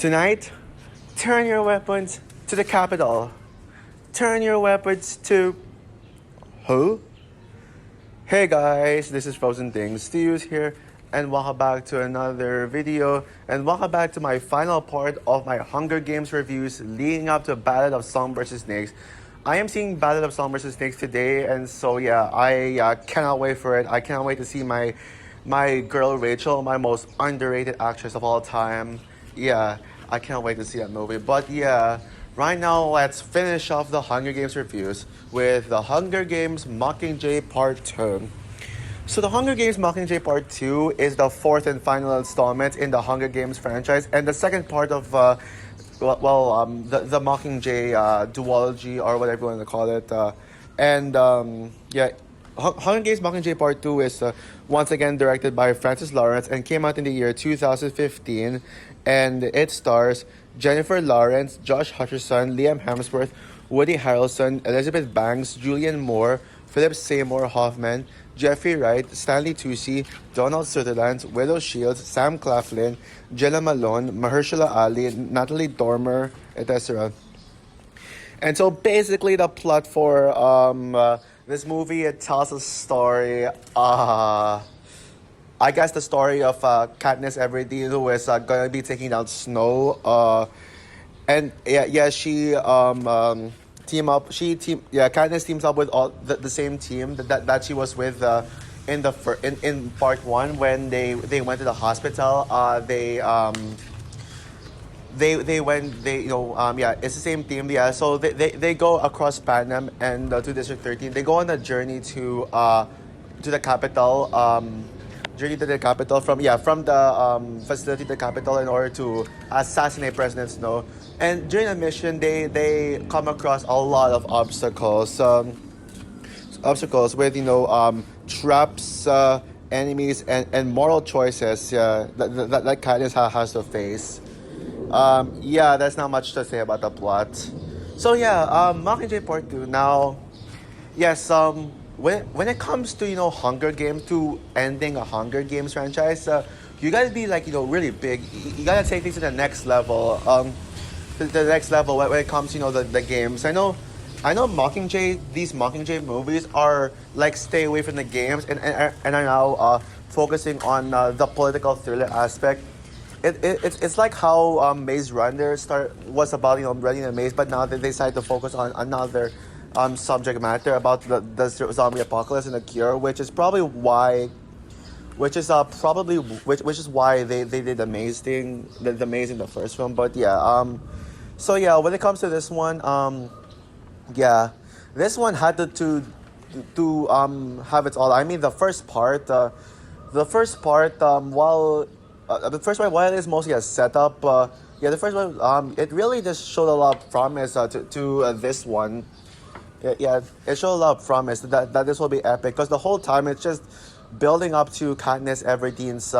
Tonight, turn your weapons to the capital. Turn your weapons to... Who? Hey guys, this is Frozen Things Studios here, and welcome back to another video, and welcome back to my final part of my Hunger Games reviews leading up to Ballad of Song vs. Snakes. I am seeing Ballad of Song vs. Snakes today, and so yeah, I cannot wait for it. I cannot wait to see my girl Rachel, my most underrated actress of all time. Yeah, I can't wait to see that movie. But yeah, right now let's finish off the Hunger Games reviews with the Hunger Games Mockingjay Part 2. So the Hunger Games Mockingjay Part 2 is the fourth and final installment in the Hunger Games franchise, and the second part of the Mockingjay duology, or whatever you want to call it. Hunger Games Mockingjay Part 2 is once again directed by Francis Lawrence and came out in the year 2015, and it stars Jennifer Lawrence, Josh Hutcherson, Liam Hemsworth, Woody Harrelson, Elizabeth Banks, Julianne Moore, Philip Seymour Hoffman, Jeffrey Wright, Stanley Tucci, Donald Sutherland, Widow Shields, Sam Claflin, Jenna Malone, Mahershala Ali, Natalie Dormer, etc. And so basically the plot for this movie, it tells a story, I guess the story of Katniss Everdeen, who is going to be taking down Snow. Katniss teams up with all the same team that she was with in part one when they went to the hospital. It's the same team. Yeah, so they go across Panem and to District 13. They go on a journey to the capital. From the facility to the capital in order to assassinate President Snow. And during the mission, they come across a lot of obstacles. Obstacles with traps, enemies, and moral choices. That Katniss has to face. There's not much to say about the plot. So Mockingjay Part 2. Now, yes, when it comes to Hunger Games, to ending a Hunger Games franchise, you gotta be really big. You gotta take things to the next level. The next level when it comes to the games. I know these Mockingjay movies are stay away from the games and are now focusing on the political thriller aspect. It's like how Maze Runner was about running a maze, but now they decided to focus on another subject matter about the zombie apocalypse and the cure, which is why they did the maze thing, the maze in the first film. But when it comes to this one, this one had to have its all. I mean, the first part, while it is mostly a setup, the first one, it really just showed a lot of promise to this one. It showed a lot of promise that this will be epic, because the whole time it's just building up to Katniss Everdeen's,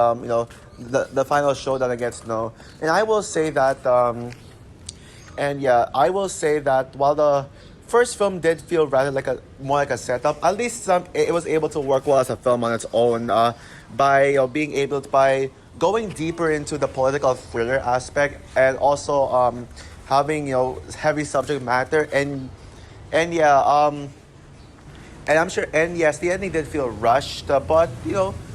the final showdown against Snow. And I will say that, while the first film did feel rather more like a setup, at least it was able to work well as a film on its own, by going deeper into the political thriller aspect, and also having heavy subject matter, and I'm sure, and yes, the ending did feel rushed, but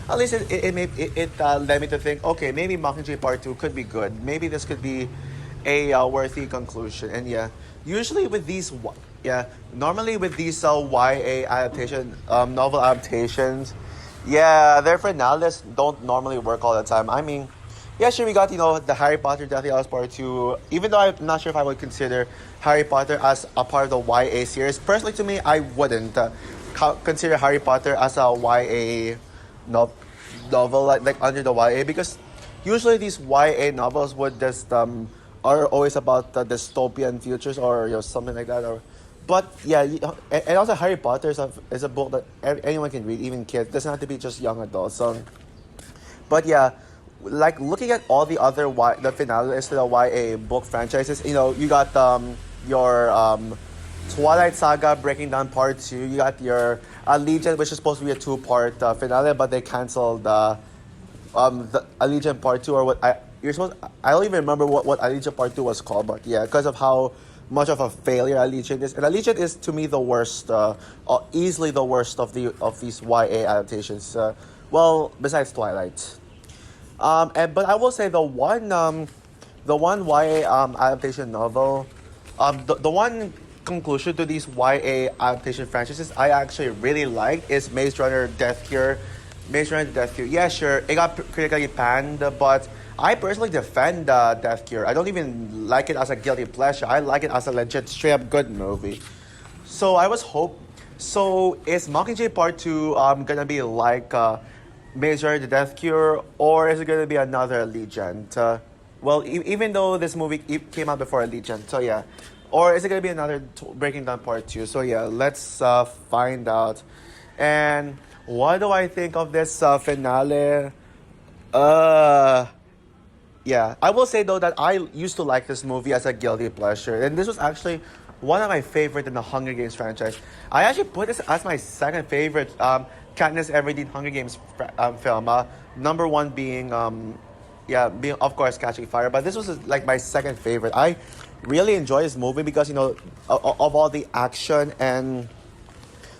at least it led me to think, okay, maybe Mockingjay Part 2 could be good. Maybe this could be a worthy conclusion. And usually with these normally with these YA adaptation, novel adaptations, their finales don't normally work all the time. I mean, sure, we got, the Harry Potter Deathly Hallows Part 2, even though I'm not sure if I would consider Harry Potter as a part of the YA series. Personally, to me, I wouldn't consider Harry Potter as a YA novel, like under the YA, because usually these YA novels would just, are always about the dystopian futures or something like that. And also Harry Potter is a book that anyone can read, even kids. It doesn't have to be just young adults. Looking at all the other the finales to the YA book franchises, you got your Twilight Saga Breaking Down Part 2. You got your Allegiant, which is supposed to be a 2-part finale, but they canceled the Allegiant Part 2, or what you're supposed. I don't even remember what Allegiant Part 2 was called, but yeah, because of how much of a failure Allegiant is, and Allegiant is to me the worst, easily the worst of these YA adaptations. Well, besides Twilight. But I will say the one YA adaptation novel, the one conclusion to these YA adaptation franchises I actually really liked is Maze Runner Death Cure. Maze Runner Death Cure. Yeah, sure, it got critically panned, but I personally defend Death Cure. I don't even like it as a guilty pleasure. I like it as a legit, straight up good movie. So I was hope. So is Mockingjay Part 2 gonna be like Maze Runner The Death Cure, or is it gonna be another Allegiant? Well, even though this movie came out before Allegiant, so yeah. Or is it gonna be another Breaking Dawn Part 2? So yeah, let's find out. And what do I think of this finale? Yeah, I will say though that I used to like this movie as a guilty pleasure, and this was actually one of my favorite in the Hunger Games franchise. I actually put this as my second favorite Katniss Everdeen Hunger Games film. Number one being being of course Catching Fire, but this was like my second favorite. I really enjoy this movie because of all the action and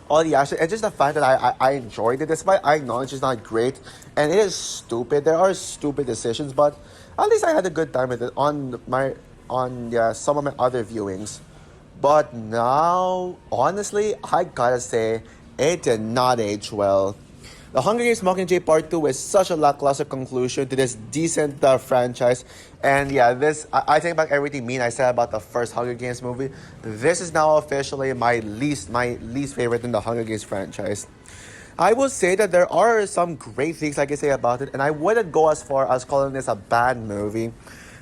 just the fact that I enjoyed it, despite I acknowledge it's not great and it is stupid. There are stupid decisions, but at least I had a good time with it on some of my other viewings. But now, honestly, I gotta say, it did not age well. The Hunger Games Mockingjay Part 2 is such a lackluster conclusion to this decent franchise. And yeah, I take back everything mean I said about the first Hunger Games movie. This is now officially my least favorite in the Hunger Games franchise. I will say that there are some great things I can say about it, and I wouldn't go as far as calling this a bad movie.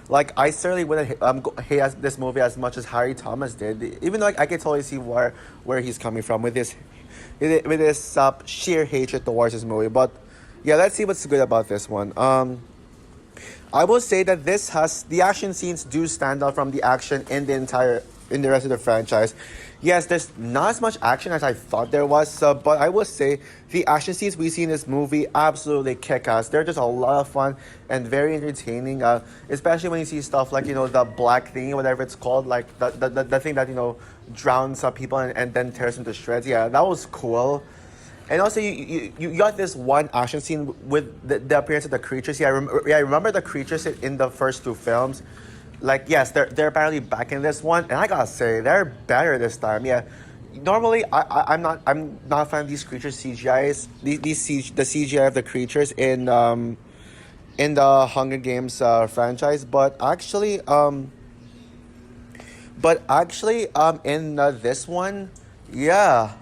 Like, I certainly wouldn't hate this movie as much as Harry Thomas did, even though I can totally see where he's coming from with this sheer hatred towards this movie. But yeah, let's see what's good about this one. I will say that the action scenes do stand out from the action in the rest of the franchise. Yes, there's not as much action as I thought there was, but I will say the action scenes we see in this movie absolutely kick ass. They're just a lot of fun and very entertaining, especially when you see stuff like, the black thing, whatever it's called, like the thing that, drowns people and then tears them to shreds. Yeah, that was cool. And also, you got this one action scene with the appearance of the creatures. Yeah, I remember the creatures in the first two films. Like, yes, they're apparently back in this one, and I gotta say they're better this time. Yeah, normally I'm not a fan of these creatures CGI's. The CGI of the creatures in the Hunger Games franchise, but actually in this one, yeah,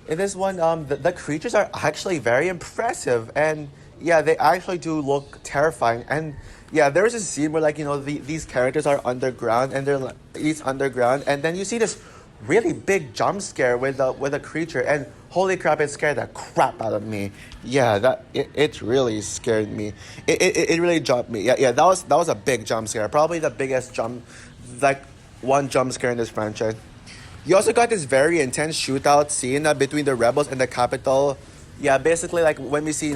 in this one, the creatures are actually very impressive, and yeah, they actually do look terrifying. And yeah, there is a scene where these characters are underground, and he's underground, and then you see this really big jump scare with a creature, and holy crap, it scared the crap out of me. Yeah, it really scared me. It really jumped me. Yeah, that was a big jump scare, probably the biggest one jump scare in this franchise. You also got this very intense shootout scene between the rebels and the Capitol. Yeah, basically like when we see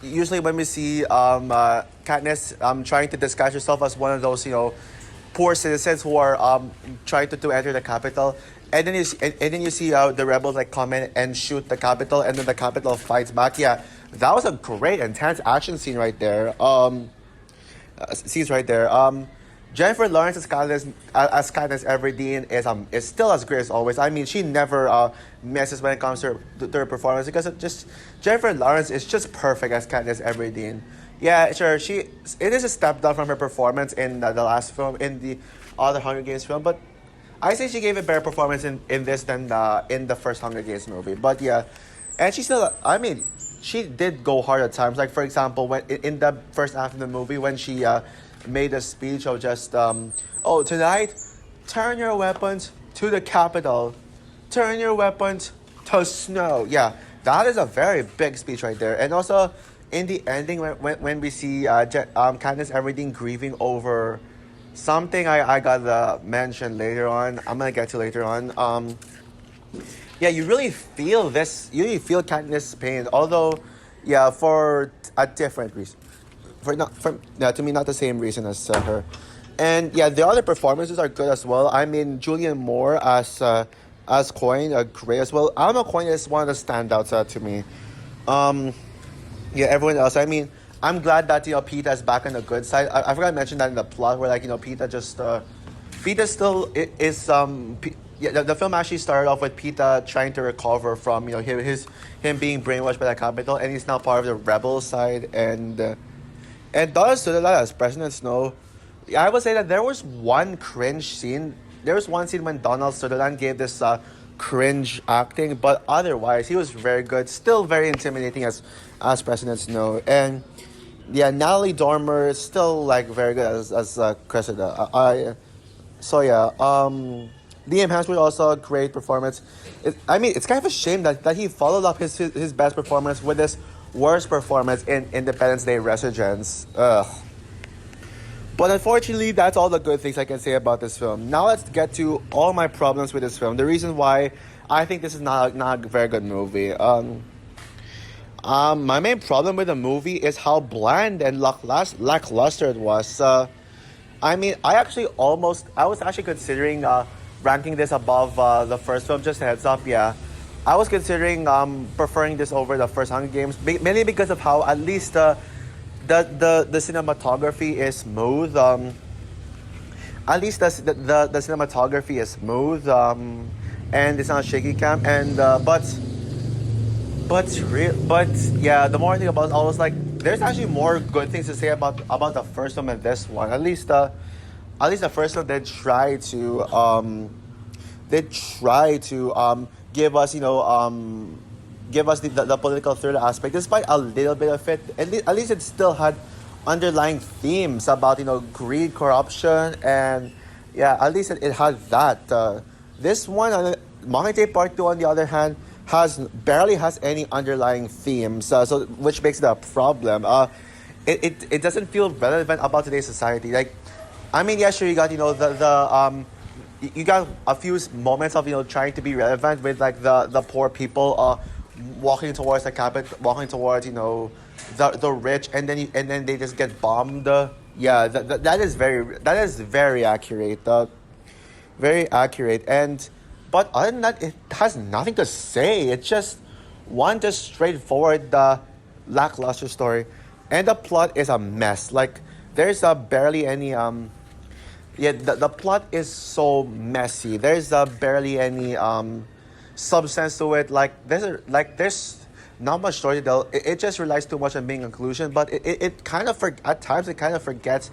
usually when we see Katniss trying to disguise herself as one of those poor citizens who are trying to enter the Capitol, and then you see the rebels come in and shoot the Capitol, and then the Capitol fights back. Yeah, that was a great intense action scene right there. Scenes right there. Jennifer Lawrence as Katniss Everdeen is still as great as always. I mean, she never misses when it comes to her performance, because Jennifer Lawrence is just perfect as Katniss Everdeen. Yeah, sure, it is a step down from her performance in the last film, in the other Hunger Games film, but I say she gave a better performance in this than in the first Hunger Games movie. But yeah, and she did go hard at times. Like, for example, when in the first half of the movie, when she made a speech of just, tonight, turn your weapons to the Capitol. Turn your weapons to snow. Yeah, that is a very big speech right there. And also, in the ending, when we see Katniss Everdeen grieving over something I gotta mention later on. I'm gonna get to later on. Yeah, you really feel this. You really feel Katniss' pain. Although, yeah, for a different reason. for yeah, to me, not the same reason as her. And yeah, the other performances are good as well. I mean, Julian Moore as Coin, great as well. Alma Coin is one of the standouts to me. Um, yeah, everyone else. I mean, I'm glad that Pita is back on the good side. I forgot to mention that in the plot where like Pita just Pita still is yeah, the film actually started off with Pita trying to recover from him being brainwashed by the capital, and he's now part of the rebel side. And Donald Sutherland as President Snow, I would say that there was one cringe scene. There was one scene when Donald Sutherland gave this cringe acting, but otherwise he was very good. Still very intimidating as President Snow, and yeah, Natalie Dormer is still like very good as Cressida. So yeah, Liam Hemsworth also a great performance. I mean, it's kind of a shame that he followed up his best performance with this worst performance in Independence Day: Resurgence. Ugh. But unfortunately, that's all the good things I can say about this film. Now let's get to all my problems with this film. The reason why I think this is not a very good movie. My main problem with the movie is how bland and lackluster it was. I mean, I was actually considering ranking this above the first film. Just a heads up, yeah. I was considering preferring this over the first Hunger Games, mainly because of how at least the cinematography is smooth. At least the cinematography is smooth, and it's not shaky cam. And but yeah, the more I think about it, I was like, there's actually more good things to say about the first one than this one. At least the first one did try to give us give us the political thriller aspect, despite a little bit of it. At least it still had underlying themes about greed, corruption, and yeah, at least it had that. This one, Mockingjay Part 2, on the other hand, barely has any underlying themes, so which makes it a problem. It doesn't feel relevant about today's society. Like, I mean, yeah, sure, you got you got a few moments of trying to be relevant with like the poor people walking towards the capital, walking towards the rich, and then they just get bombed. Yeah, that is very accurate. Very accurate. But other than that, it has nothing to say. It's just straightforward lackluster story, and the plot is a mess. Like, there's barely any yeah, the plot is so messy. There's barely any substance to it. Like, there's not much story to tell. It just relies too much on being a conclusion, but it kind of at times it kind of forgets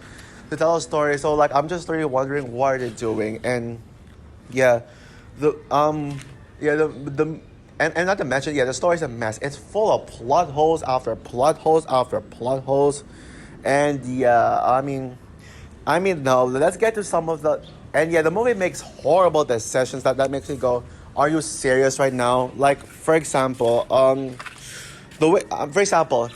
to tell a story. So like, I'm just really wondering what are they doing. And yeah, and not to mention, yeah, the story's a mess. It's full of plot holes after plot holes after plot holes. And yeah, I mean, no, let's get to some of the... And yeah, the movie makes horrible decisions that makes me go, are you serious right now? Like, for example,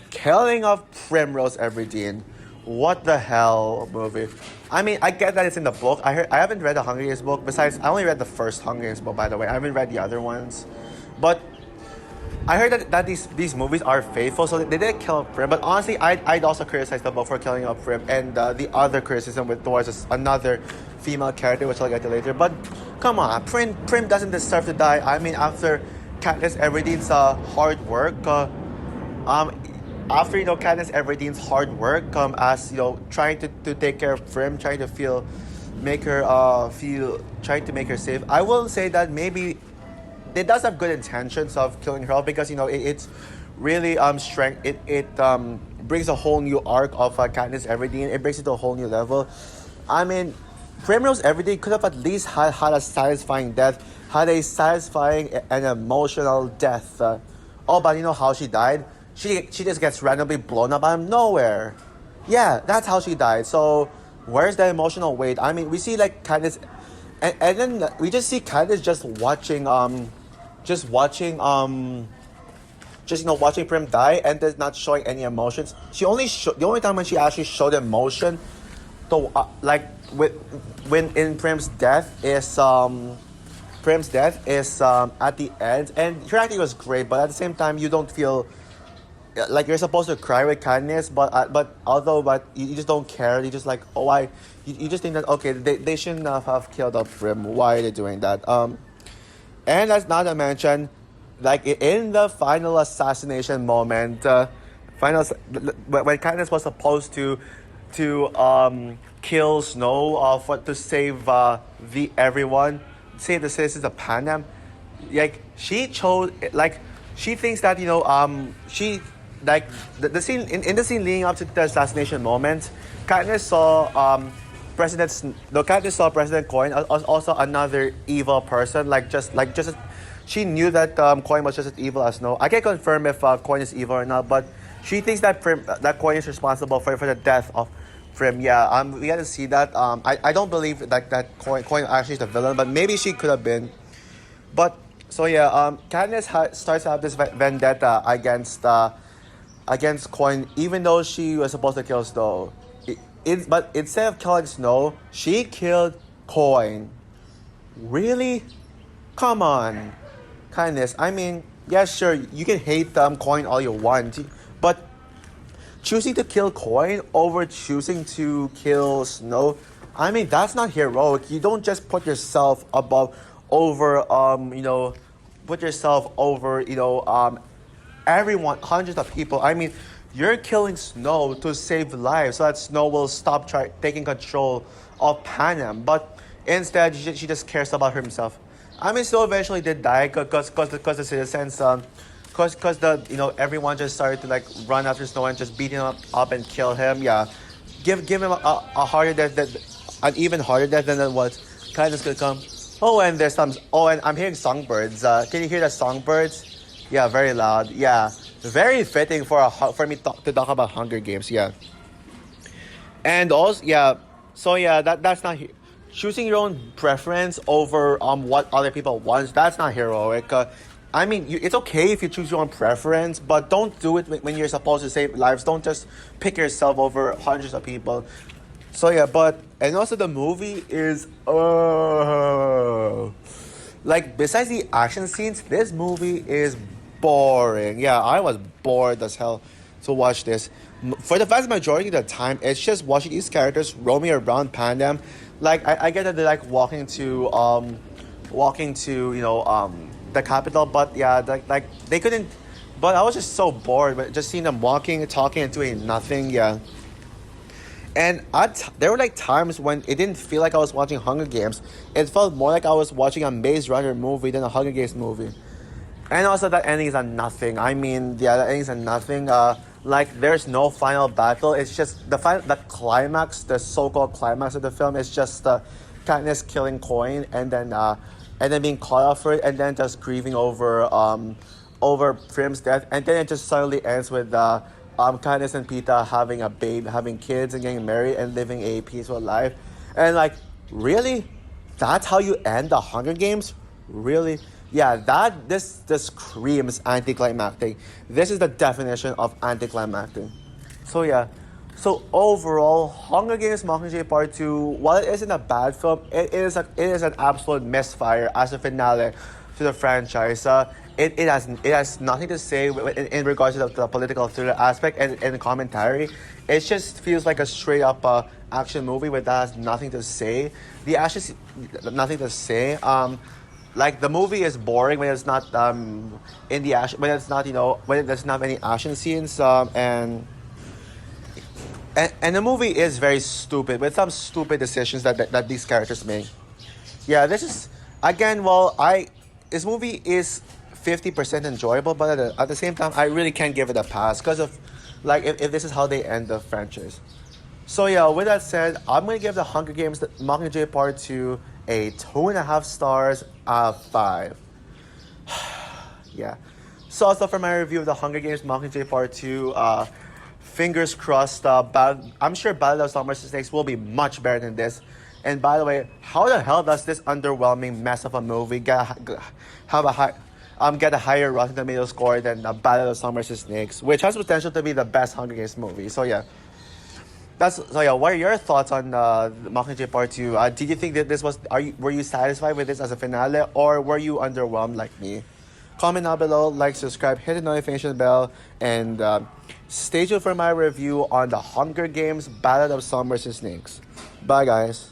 killing of Primrose Everdeen. What the hell, movie? I mean, I get that it's in the book. I haven't read the Hunger Games book. Besides, I only read the first Hunger Games book, by the way. I haven't read the other ones. But I heard that these movies are faithful, so they did kill Prim. But honestly, I'd also criticize the book for killing off Prim, and the other criticism towards another female character, which I'll get to later. But come on, Prim doesn't deserve to die. I mean, after Katniss Everdeen's hard work, Katniss Everdeen's hard work, as trying to take care of Prim, trying to make her safe. I will say that maybe it does have good intentions of killing her off, because it's really brings a whole new arc of Katniss Everdeen. It brings it to a whole new level. I mean, Primrose Everdeen could have at least had a satisfying death, had a satisfying and emotional death. But you know how she died? She just gets randomly blown up out of nowhere. Yeah, that's how she died. So where's the emotional weight? I mean, we see like Katniss, and then we just see Katniss watching Prim die, and there's not showing any emotions. The only time when she actually showed emotion, when in Prim's death is at the end, and her acting was great, but at the same time you don't feel like you're supposed to cry with kindness, but you just don't care. You just like, oh, why? You just think that okay, they shouldn't have killed off Prim. Why are they doing that? And that's not to mention, like in the final assassination moment, when Katniss was supposed to kill Snow for to save the everyone, save the citizens of Panem. Like she chose, like she thinks that she like the scene in the scene leading up to the assassination moment, Katniss saw Katniss saw President Coin as also another evil person, she knew that Coin was just as evil as Snow. I can't confirm if Coin is evil or not, but she thinks that that Coin is responsible for the death of Prim. Yeah, we had to see that. I don't believe that Coin actually is the villain, but maybe she could have been. But so yeah, Katniss starts to have this vendetta against Coin, even though she was supposed to kill Snow. But instead of killing Snow, she killed Coin. Really? Come on, Katniss. I mean, yeah, sure, you can hate Coin all you want, but choosing to kill Coin over choosing to kill Snow, I mean, that's not heroic. You don't just put yourself over everyone, hundreds of people. I mean, you're killing Snow to save lives so that Snow will stop taking control of Panem. But instead, she just cares about herself. I mean, Snow eventually did die because the citizens, everyone just started to like run after Snow and just beat him up and kill him. Yeah, give him a harder death, an even harder death than what Kindness could come. Oh, and there's some. Oh, and I'm hearing songbirds. Can you hear the songbirds? Yeah, very loud. Yeah, very fitting for me to talk about Hunger Games. Yeah, and also yeah. So yeah, that's not choosing your own preference over what other people want. That's not heroic. I mean, it's okay if you choose your own preference, but don't do it when you're supposed to save lives. Don't just pick yourself over hundreds of people. So yeah, and also the movie is like besides the action scenes, this movie is boring. Yeah, I was bored as hell to watch this. For the vast majority of the time, it's just watching these characters roaming around Pandem. Like I get that they're like walking to the capital, but yeah, like they couldn't. But I was just so bored, but just seeing them walking, talking, and doing nothing. Yeah. And there were like times when it didn't feel like I was watching Hunger Games. It felt more like I was watching a Maze Runner movie than a Hunger Games movie. And also that ending is a nothing. I mean, yeah, the ending is a nothing. Like there's no final battle. It's just the climax, the so-called climax of the film is just Katniss killing Coin and then being caught off for it and then just grieving over Prim's death, and then it just suddenly ends with Katniss and Peeta having a babe, having kids, and getting married and living a peaceful life. And like, really? That's how you end the Hunger Games? Really? Yeah, this screams anticlimactic. This is the definition of anticlimactic. So yeah. So overall, Hunger Games Mockingjay Part 2, while it isn't a bad film, it is an absolute misfire as a finale to the franchise. It has nothing to say in regards to the political thriller aspect and commentary. It just feels like a straight up action movie that has nothing to say. The action, nothing to say. Like the movie is boring when it's not in the action, when it's not when it doesn't have any action scenes and the movie is very stupid with some stupid decisions that these characters make. Yeah, this is again. This movie is 50% enjoyable, but at the same time, I really can't give it a pass because of like if this is how they end the franchise. So yeah, with that said, I'm gonna give the Hunger Games Mockingjay Part 2 a 2.5 stars out of 5. Yeah. So also for my review of the Hunger Games Mockingjay Part 2, fingers crossed. I'm sure Battle of Summer Snakes will be much better than this. And by the way, how the hell does this underwhelming mess of a movie get a higher Rotten Tomatoes score than Battle of Summer Snakes, which has potential to be the best Hunger Games movie? So yeah. What are your thoughts on Mockingjay Part 2? Did you think that were you satisfied with this as a finale, or were you underwhelmed like me? Comment down below, like, subscribe, hit the notification bell, and stay tuned for my review on the Hunger Games Ballad of Songbirds and Snakes. Bye, guys.